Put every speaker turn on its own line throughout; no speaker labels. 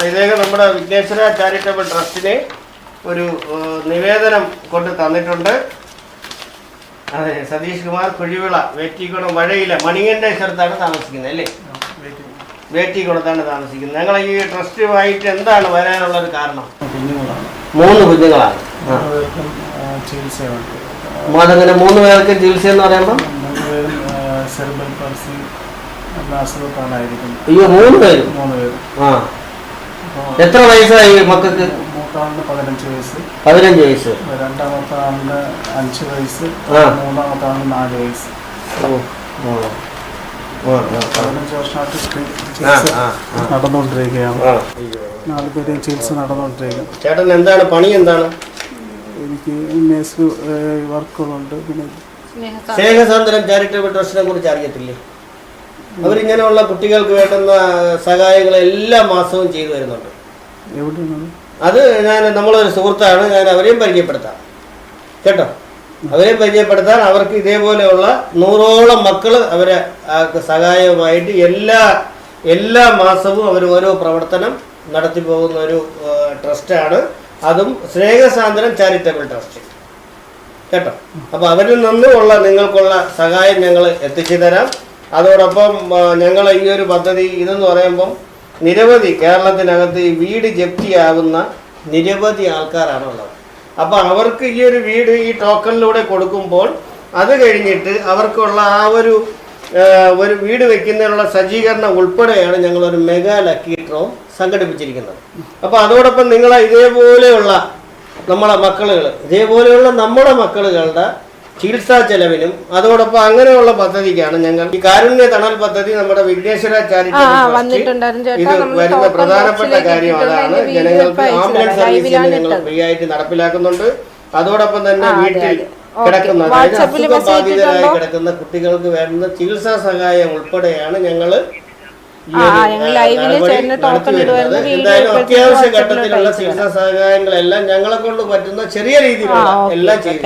ഇദ്ദേഹം നമ്മുടെ വിഘ്നേശ്വര ചാരിറ്റബിൾ ട്രസ്റ്റിനെ ഒരു നിവേദനം കൊണ്ട് തന്നിട്ടുണ്ട്. അതെ, സതീഷ് കുമാർ കുഴിവിള, വേറ്റിക്കുളം വഴയില മണികണ്ഠ സ്ഥലത്താണ് താമസിക്കുന്നത് അല്ലേ? വേറ്റിക്കുളത്താണ് താമസിക്കുന്നത്. ഞങ്ങൾ ഈ ട്രസ്റ്റുമായിട്ട് എന്താണ് വരാനുള്ളൊരു കാരണം? 3 കുഞ്ഞുങ്ങളാണ്. അതങ്ങനെ 3 പേർക്ക് ചികിത്സ എന്ന് പറയുമ്പോൾ അയ്യോ 3 പേര്. ആ, എത്ര വയസ്സായി മക്കൾക്ക്?
മൂത്താളിന് 15 വയസ്സ്.
15 വയസ്സ്.
രണ്ടാമത്തെ ആളിന് 5 വയസ്സ്. മൂന്നാമത്തെ ആളിന് 4 വയസ്സ്. 15 വർഷമായിട്ട് നടന്നുകൊണ്ടിരിക്കുകയാണ്. 4 പേരെയും ചികിത്സ നടന്നുകൊണ്ടിരിക്കുകയാണ്.
ചേട്ടൻ എന്താണ് പണി? എന്താണ്?
എനിക്ക് മേസ് വർക്കുകളുണ്ട്. പിന്നെ
സ്നേഹസാന്ദ്രം ചാരിറ്റബിൾ ട്രസ്റ്റിനെ കുറിച്ച് അറിയത്തില്ലേ? അവരിങ്ങനെയുള്ള കുട്ടികൾക്ക് വേണ്ടുന്ന സഹായങ്ങൾ എല്ലാ മാസവും ചെയ്തു വരുന്നുണ്ട്.
എവിടെയാണ്
അത്? നമ്മളൊരു സുഹൃത്താണ്, ഞാൻ അവരെയും പരിചയപ്പെടുത്താം കേട്ടോ. അവരെയും പരിചയപ്പെടുത്താൻ അവർക്ക് ഇതേപോലെയുള്ള 100ഓളം മക്കൾ അവരെ സഹായമായിട്ട് എല്ലാ മാസവും അവർ ഓരോ പ്രവർത്തനം നടത്തി പോകുന്ന ഒരു ട്രസ്റ്റാണ്. അതും സ്നേഹസാന്ദ്രം ചാരിറ്റബിൾ ട്രസ്റ്റ് കേട്ടോ. അപ്പോൾ അവരിൽ നിന്നുമുള്ള നിങ്ങൾക്കുള്ള സഹായം ഞങ്ങൾ എത്തിച്ചു തരാം. അതോടൊപ്പം ഞങ്ങൾ ഈ ഒരു പദ്ധതി ഇതെന്ന് പറയുമ്പം നിരവധി കേരളത്തിനകത്ത് ഈ വീട് ജപ്തിയാകുന്ന നിരവധി ആൾക്കാരാണുള്ളത്. അപ്പോൾ അവർക്ക് ഈ ഒരു വീട് ഈ ടോക്കണിലൂടെ കൊടുക്കുമ്പോൾ അത് കഴിഞ്ഞിട്ട് അവർക്കുള്ള ആ ഒരു വീട് വയ്ക്കുന്നതിനുള്ള സജ്ജീകരണം ഉൾപ്പെടെയാണ് ഞങ്ങളൊരു മെഗാ ലക്കി ഡ്രോ സംഘടിപ്പിച്ചിരിക്കുന്നത്. അപ്പോൾ അതോടൊപ്പം നിങ്ങൾ ഇതേപോലെയുള്ള നമ്മുടെ മക്കളുടെ ചികിത്സാ ചെലവിനും അതോടൊപ്പം അങ്ങനെയുള്ള പദ്ധതിക്കാണ് ഞങ്ങൾ ഈ കാരുണ്യ തണൽ പദ്ധതി നമ്മുടെ വിഘ്നേശ്വര ചാരിറ്റബിൾ ഇത് വരുന്ന പ്രധാനപ്പെട്ട കാര്യം അതാണ്. ജനങ്ങൾക്ക് ആംബുലൻസ് സർവീസിന് ഞങ്ങൾ ഫ്രീ ആയിട്ട് നടപ്പിലാക്കുന്നുണ്ട്. അതോടൊപ്പം തന്നെ വീട്ടിൽ കിടക്കുന്ന അസുഖബാധിതരായി കിടക്കുന്ന കുട്ടികൾക്ക് വേണ്ടുന്ന ചികിത്സാ സഹായം ഉൾപ്പെടെയാണ് ഞങ്ങൾ എന്തായാലും അത്യാവശ്യ ഘട്ടത്തിലുള്ള ചികിത്സാ സഹായങ്ങളെല്ലാം ഞങ്ങളെ കൊണ്ട് പറ്റുന്ന ചെറിയ രീതിയിലുള്ള എല്ലാം ചെയ്തു.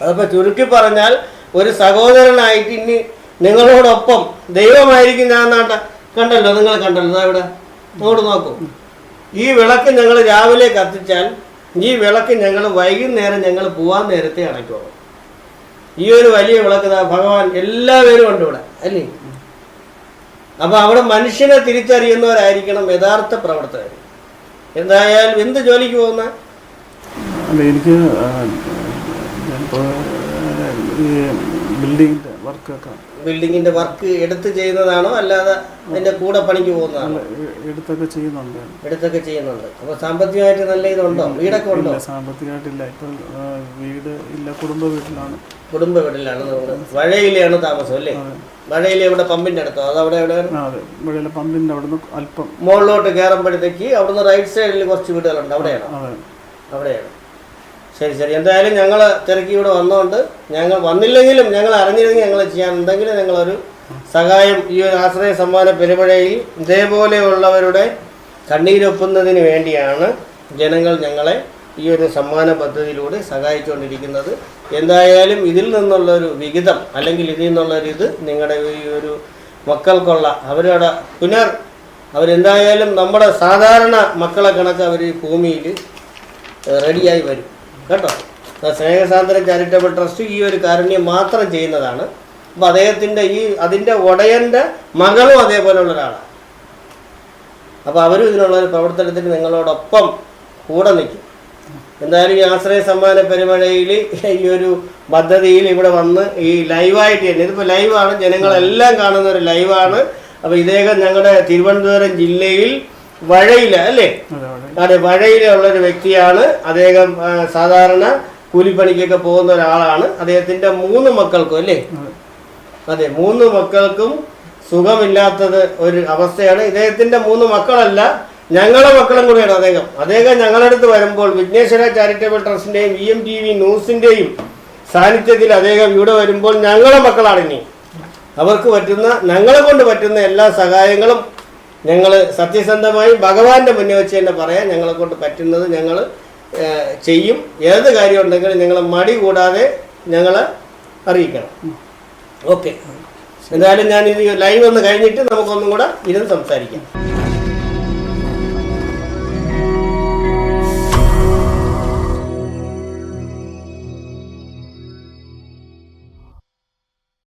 അതപ്പോൾ ചുരുക്കി പറഞ്ഞാൽ ഒരു സഹോദരനായിട്ട് ഇനി നിങ്ങളോടൊപ്പം ദൈവമായിരിക്കും ഞാൻ കണ്ടല്ലോ, നിങ്ങൾ കണ്ടല്ലോ ഇവിടെ അങ്ങോട്ട് നോക്കൂ. ഈ വിളക്ക് ഞങ്ങൾ രാവിലെ കത്തിച്ചാൽ ഈ വിളക്ക് ഞങ്ങൾ വൈകുന്നേരം ഞങ്ങൾ പോവാൻ നേരത്തെ അടയ്ക്കുള്ളൂ. ഈ ഒരു വലിയ വിളക്ക് ഭഗവാൻ എല്ലാവരും ഉണ്ട് ഇവിടെ അല്ലേ? അപ്പോൾ അവിടെ മനുഷ്യനെ തിരിച്ചറിയുന്നവരായിരിക്കണം യഥാർത്ഥ പ്രവർത്തകർ. എന്തായാലും എന്ത് ജോലിക്ക് പോകുന്ന
എനിക്ക് ഈ
ബിൽഡിങ്ങിന്റെ വർക്ക് എടുത്ത് ചെയ്യുന്നതാണോ അല്ലാതെ അതിന്റെ കൂടെ പണിക്ക് പോകുന്നതാണോ?
എടുത്തൊക്കെ ചെയ്യുന്നുണ്ട്.
അപ്പൊ സാമ്പത്തികമായിട്ട് നല്ല ഇതുണ്ടോ? വീടൊക്കെ ഉണ്ടോ?
സാമ്പത്തികമായിട്ടില്ല. ഇപ്പൊ വീട് ഇല്ല, കുടുംബ വീട്ടിലാണ്.
വഴയിലാണ് താമസം അല്ലേ? വഴയില ഇവിടെ പമ്പിന്റെ അടുത്തോ? അത് അവിടെ
വഴയില പമ്പിന്റെ അവിടുന്ന് അല്പം
മുകളിലോട്ട് കയറുമ്പോഴത്തേക്ക് അവിടുന്ന് റൈറ്റ് സൈഡിൽ കുറച്ച് വീടുകളുണ്ട്. അവിടെയാണ്. ശരി. എന്തായാലും ഞങ്ങൾ തിരക്കി ഇവിടെ വന്നതുകൊണ്ട് ഞങ്ങൾ വന്നില്ലെങ്കിലും ഞങ്ങൾ അറിഞ്ഞിരുന്നെങ്കിൽ ഞങ്ങൾ ചെയ്യാൻ എന്തെങ്കിലും ഞങ്ങളൊരു സഹായം ഈ ഒരു ആശ്രയ സമ്മാന പെരുമഴയിൽ ഇതേപോലെയുള്ളവരുടെ കണ്ണീരൊപ്പുന്നതിന് വേണ്ടിയാണ് ജനങ്ങൾ ഞങ്ങളെ ഈ ഒരു സമ്മാന പദ്ധതിയിലൂടെ സഹായിച്ചുകൊണ്ടിരിക്കുന്നത്. എന്തായാലും ഇതിൽ നിന്നുള്ളൊരു വിഹിതം അല്ലെങ്കിൽ ഇതിൽ നിന്നുള്ളൊരിത് നിങ്ങളുടെ ഈ ഒരു മക്കൾക്കുള്ള അവരുടെ അവരെന്തായാലും നമ്മുടെ സാധാരണ മക്കളെ കണക്ക് അവർ ഈ ഭൂമിയിൽ റെഡിയായി വരും കേട്ടോ. സ്നേഹസാന്ദ്രം ചാരിറ്റബിൾ ട്രസ്റ്റ് ഈ ഒരു കാരുണ്യം മാത്രം ചെയ്യുന്നതാണ്. അപ്പോൾ അതിൻ്റെ ഉടയൻ്റെ മകളും അതേപോലെയുള്ള ഒരാളാണ്. അപ്പോൾ അവരും ഇതിനുള്ളൊരു പ്രവർത്തനത്തിന് നിങ്ങളോടൊപ്പം കൂടെ നിൽക്കും. എന്തായാലും ഈ ആശ്രയ സമ്മാന പെരുമഴയിൽ ഈ ഒരു പദ്ധതിയിൽ ഇവിടെ വന്ന് ഈ ലൈവായിട്ട് തന്നെ ഇതിപ്പോൾ ലൈവാണ്, ജനങ്ങളെല്ലാം കാണുന്ന ഒരു ലൈവാണ്. അപ്പോൾ ഇദ്ദേഹം ഞങ്ങളുടെ തിരുവനന്തപുരം ജില്ലയിൽ വഴയില അല്ലേ? അതെ, വഴയിലുള്ളൊരു വ്യക്തിയാണ് അദ്ദേഹം. സാധാരണ കൂലിപ്പണിക്കൊക്കെ പോകുന്ന ഒരാളാണ്. അദ്ദേഹത്തിൻ്റെ 3 മക്കൾക്കും അല്ലേ? അതെ, 3 മക്കൾക്കും സുഖമില്ലാത്തത് ഒരു അവസ്ഥയാണ്. ഇദ്ദേഹത്തിൻ്റെ 3 മക്കളല്ല, ഞങ്ങളുടെ മക്കളും കൂടിയാണ് അദ്ദേഹം ഞങ്ങളുടെ അടുത്ത് വരുമ്പോൾ വിഘ്നേശ്വര ചാരിറ്റബിൾ ട്രസ്റ്റിൻ്റെയും EMTV ന്യൂസിൻ്റെയും സാന്നിധ്യത്തിൽ അദ്ദേഹം ഇവിടെ വരുമ്പോൾ ഞങ്ങളുടെ മക്കളാണ് ഇനി അവർക്ക് പറ്റുന്ന ഞങ്ങളെ കൊണ്ട് പറ്റുന്ന എല്ലാ സഹായങ്ങളും ഞങ്ങൾ സത്യസന്ധമായി ഭഗവാന്റെ മുന്നേ വെച്ച് തന്നെ പറയാം. ഞങ്ങളെ കൊണ്ട് പറ്റുന്നത് ഞങ്ങൾ ചെയ്യും. ഏത് കാര്യം ഉണ്ടെങ്കിലും ഞങ്ങൾ മടി കൂടാതെ ഞങ്ങളെ അറിയിക്കണം. ഓക്കെ, എന്തായാലും ഞാൻ ഇത് ലൈവ് ഒന്ന് കഴിഞ്ഞിട്ട് നമുക്കൊന്നും കൂടെ ഇരുന്ന് സംസാരിക്കാം.